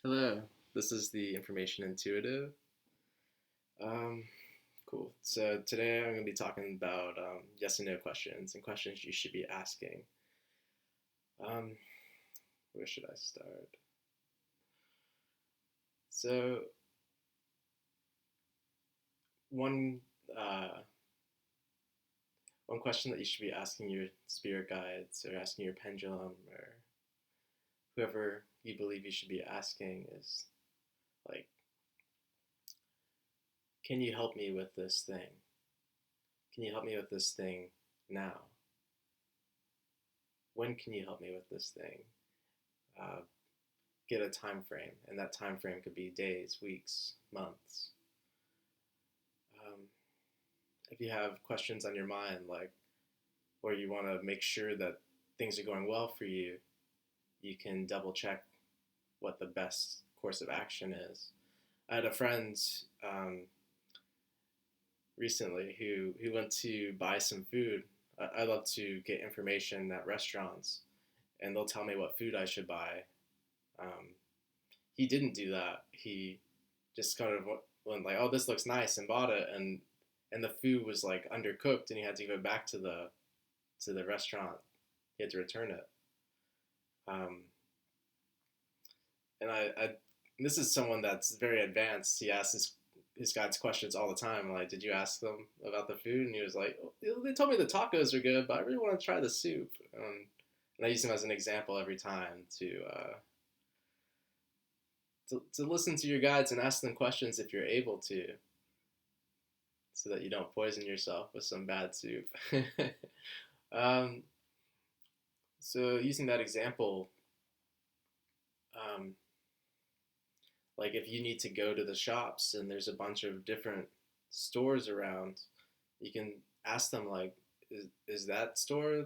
Hello, this is the Information Intuitive. Um, cool. So today I'm going to be talking about yes and no questions and questions you should be asking. Um, where should I start? So one uh, one question that you should be asking your spirit guides or asking your pendulum or whoever you believe you should be asking is like, can you help me with this thing? Can you help me with this thing now? When can you help me with this thing? Uh, get a time frame, and that time frame could be days, weeks, months. Um, if you have questions on your mind, like, or you want to make sure that things are going well for you, you can double check what the best course of action is. I had a friend um, recently who went to buy some food. I love to get information at restaurants, and they'll tell me what food I should buy. Um, he didn't do that. He just kind of went like, "Oh, this looks nice," and bought it, and the food was like undercooked, and he had to go back to the restaurant. He had to return it. Um, and this is someone that's very advanced. He asks his guides questions all the time. Like, did you ask them about the food? And he was like, oh, they told me the tacos are good, but I really want to try the soup. And I use him as an example every time to listen to your guides and ask them questions if you're able to, so that you don't poison yourself with some bad soup. um, so using that example, um, like if you need to go to the shops and there's a bunch of different stores around, you can ask them like, is that store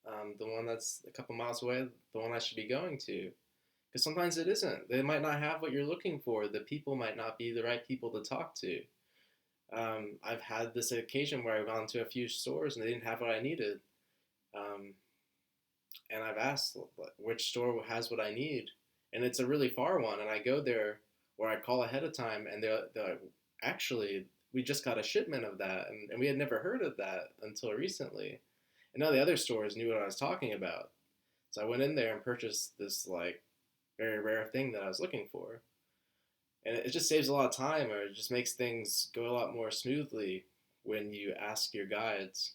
the one that's a couple miles away, the one I should be going to? Because sometimes it isn't. They might not have what you're looking for. The people might not be the right people to talk to. I've had this occasion where I've gone to a few stores and they didn't have what I needed. Um, and I've asked which store has what I need, and it's a really far one, and I go there or I call ahead of time, and they're like, actually, we just got a shipment of that, and we had never heard of that until recently, and now the other stores knew what I was talking about, so I went in there and purchased this like very rare thing that I was looking for, and it just saves a lot of time, or it just makes things go a lot more smoothly when you ask your guides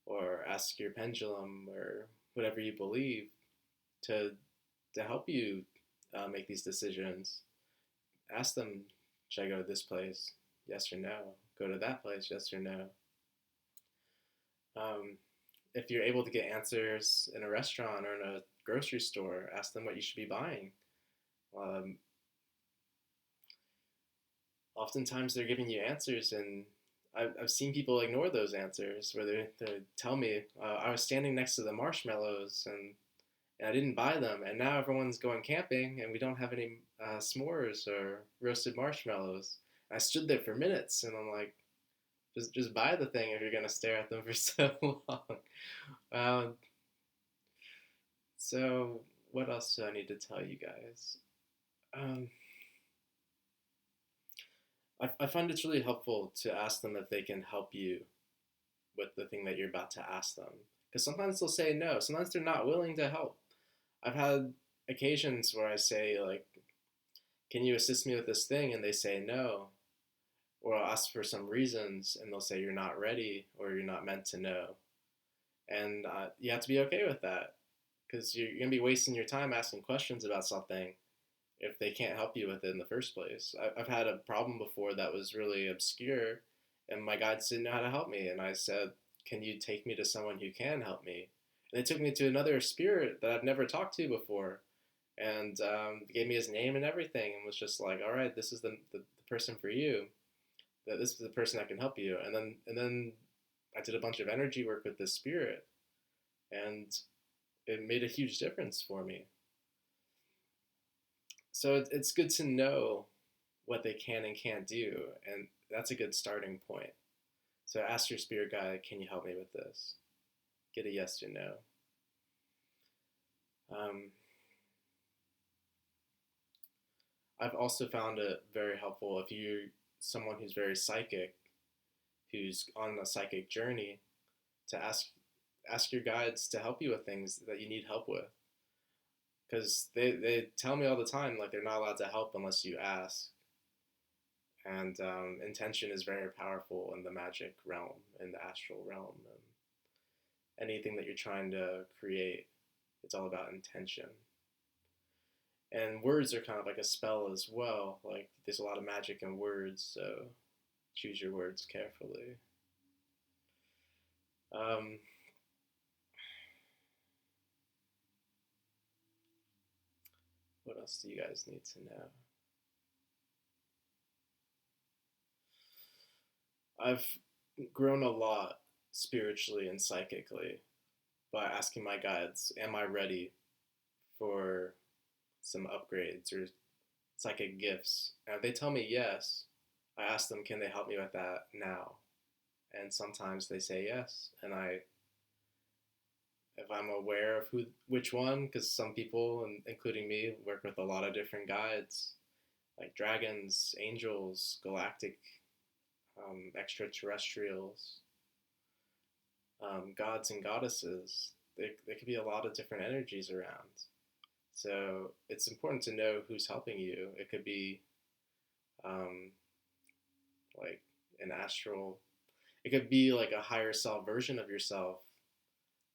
or ask your pendulum or whatever you believe to help you make these decisions. Ask them, should I go to this place? Yes or no. Go to that place? Yes or no. Um, if you're able to get answers in a restaurant or in a grocery store, ask them what you should be buying. Um, Oftentimes they're giving you answers, and I've seen people ignore those answers where they tell me, I was standing next to the marshmallows and I didn't buy them, and now everyone's going camping, and we don't have any s'mores or roasted marshmallows. I stood there for minutes, and I'm like, just buy the thing if you're gonna stare at them for so long. Um, so what else do I need to tell you guys? Um, I find it's really helpful to ask them if they can help you with the thing that you're about to ask them, because sometimes they'll say no. Sometimes they're not willing to help. I've had occasions where I say like, can you assist me with this thing? And they say no. Or I'll ask for some reasons and they'll say you're not ready or you're not meant to know. And you have to be okay with that because you're going to be wasting your time asking questions about something if they can't help you with it in the first place. I've had a problem before that was really obscure and my guides didn't know how to help me. And I said, can you take me to someone who can help me? And they took me to another spirit that I've never talked to before and gave me his name and everything and was just like, all right, this is the person for you, that this is the person that can help you. And then I did a bunch of energy work with this spirit, and it made a huge difference for me. So it's good to know what they can and can't do, and that's a good starting point. So ask your spirit guide, can you help me with this? Get a yes or no. Um, I've also found it very helpful if you're someone who's very psychic, who's on a psychic journey, to ask your guides to help you with things that you need help with, because they tell me all the time like they're not allowed to help unless you ask. And intention is very powerful in the magic realm, in the astral realm, and anything that you're trying to create, it's all about intention. And words are kind of like a spell as well. Like there's a lot of magic in words, so choose your words carefully. Um, what else do you guys need to know? I've grown a lot spiritually and psychically by asking my guides, am I ready for some upgrades or psychic gifts? And if they tell me yes, I ask them, can they help me with that now? And sometimes they say yes, and if I'm aware of which one, because some people, including me, work with a lot of different guides, like dragons, angels, galactic, extraterrestrials, gods and goddesses. There could be a lot of different energies around. So it's important to know who's helping you. It could be um, like an astral, it could be like a higher self version of yourself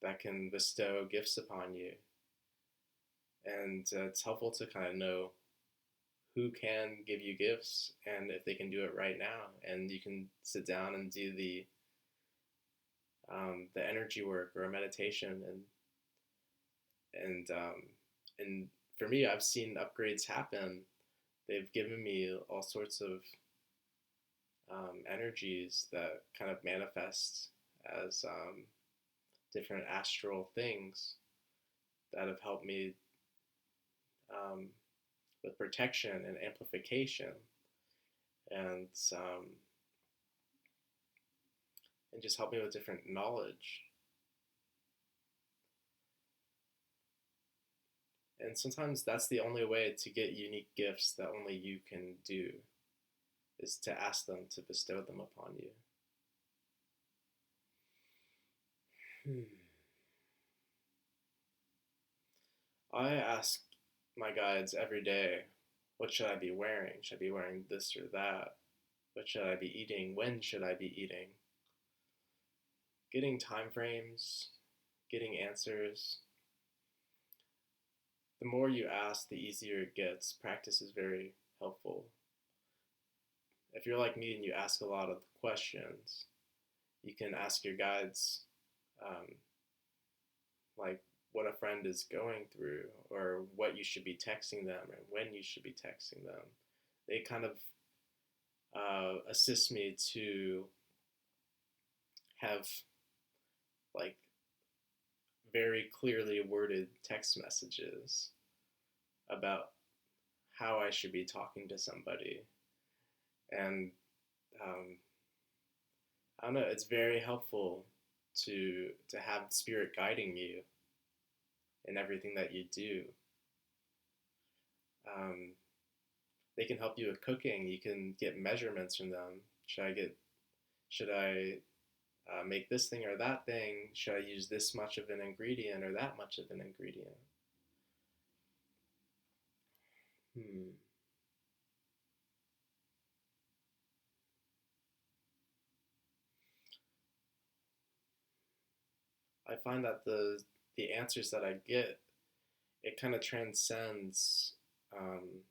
that can bestow gifts upon you. And it's helpful to kind of know who can give you gifts and if they can do it right now. And you can sit down and do the energy work or a meditation, and and for me, I've seen upgrades happen. They've given me all sorts of energies that kind of manifest as different astral things that have helped me um, with protection and amplification, and um, and just help me with different knowledge. And sometimes that's the only way to get unique gifts that only you can do, is to ask them to bestow them upon you. I ask my guides every day, what should I be wearing? Should I be wearing this or that? What should I be eating? When should I be eating? Getting time frames, getting answers. The more you ask, the easier it gets. Practice is very helpful. If you're like me and you ask a lot of questions, you can ask your guides, um, like what a friend is going through, or what you should be texting them, and when you should be texting them. They kind of assist me to have like very clearly worded text messages about how I should be talking to somebody. And um, I don't know, it's very helpful to have spirit guiding you in everything that you do. Um, they can help you with cooking. You can get measurements from them. Should I make this thing or that thing? Should I use this much of an ingredient or that much of an ingredient? Hmm. I find that the answers that I get, it kind of transcends um,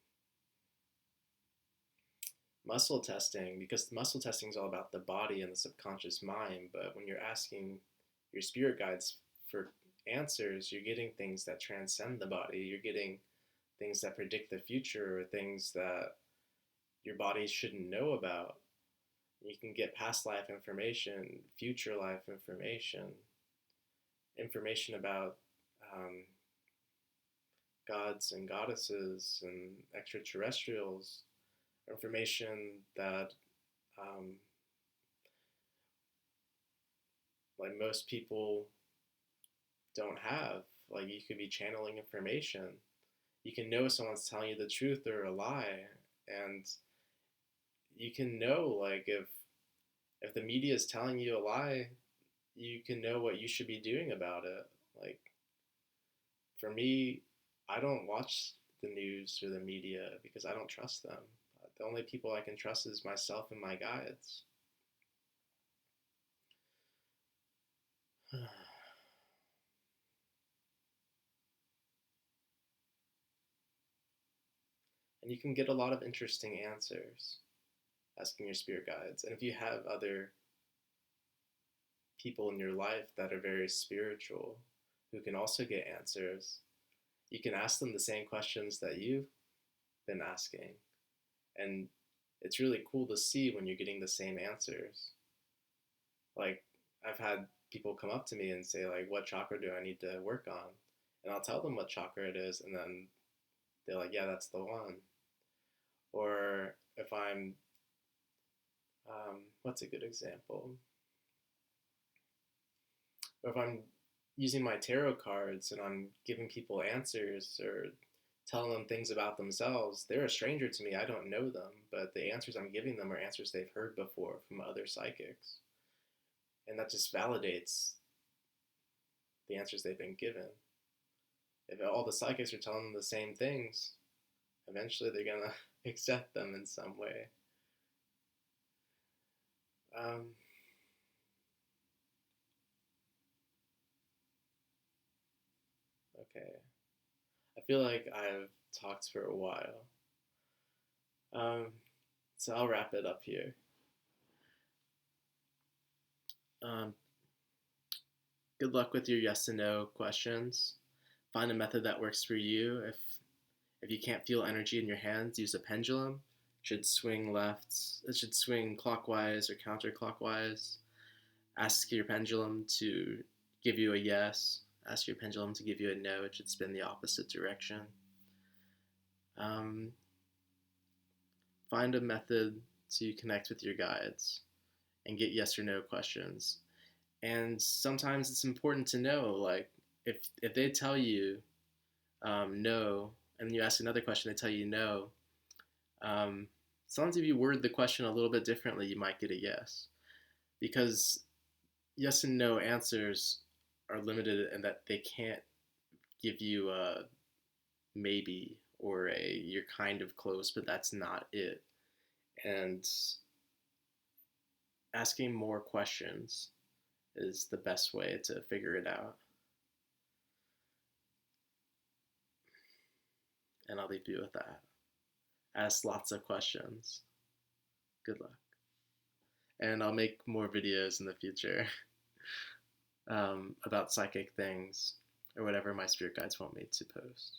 muscle testing, because muscle testing is all about the body and the subconscious mind. But when you're asking your spirit guides for answers, you're getting things that transcend the body. You're getting things that predict the future, or things that your body shouldn't know about. You can get past life information, future life information, information about um, gods and goddesses and extraterrestrials, information that um, like most people don't have. Like you could be channeling information. You can know if someone's telling you the truth or a lie, and you can know like if the media is telling you a lie, you can know what you should be doing about it. Like for me, I don't watch the news or the media because I don't trust them. The only people I can trust is myself and my guides. And you can get a lot of interesting answers asking your spirit guides. And if you have other people in your life that are very spiritual who can also get answers, you can ask them the same questions that you've been asking. And it's really cool to see when you're getting the same answers. Like, I've had people come up to me and say, like, what chakra do I need to work on? And I'll tell them what chakra it is, and then they're like, yeah, that's the one. Or if I'm, what's a good example? Or if I'm using my tarot cards and I'm giving people answers or telling them things about themselves, they're a stranger to me. I don't know them, but the answers I'm giving them are answers they've heard before from other psychics. And that just validates the answers they've been given. If all the psychics are telling them the same things, eventually they're going to accept them in some way. Um, okay. I feel like I've talked for a while. Um, so I'll wrap it up here. Um, Good luck with your yes and no questions. Find a method that works for you. If you can't feel energy in your hands, use a pendulum. It should swing left. It should swing clockwise or counterclockwise. Ask your pendulum to give you a yes. Ask your pendulum to give you a no. It should spin the opposite direction. Um, Find a method to connect with your guides and get yes or no questions. And sometimes it's important to know, like, if they tell you no, and you ask another question, they tell you no. Sometimes if you word the question a little bit differently, you might get a yes, because yes and no answers are limited in that they can't give you a maybe or a you're kind of close, but that's not it. And asking more questions is the best way to figure it out. And I'll leave you with that. Ask lots of questions. Good luck. And I'll make more videos in the future about psychic things or whatever my spirit guides want me to post.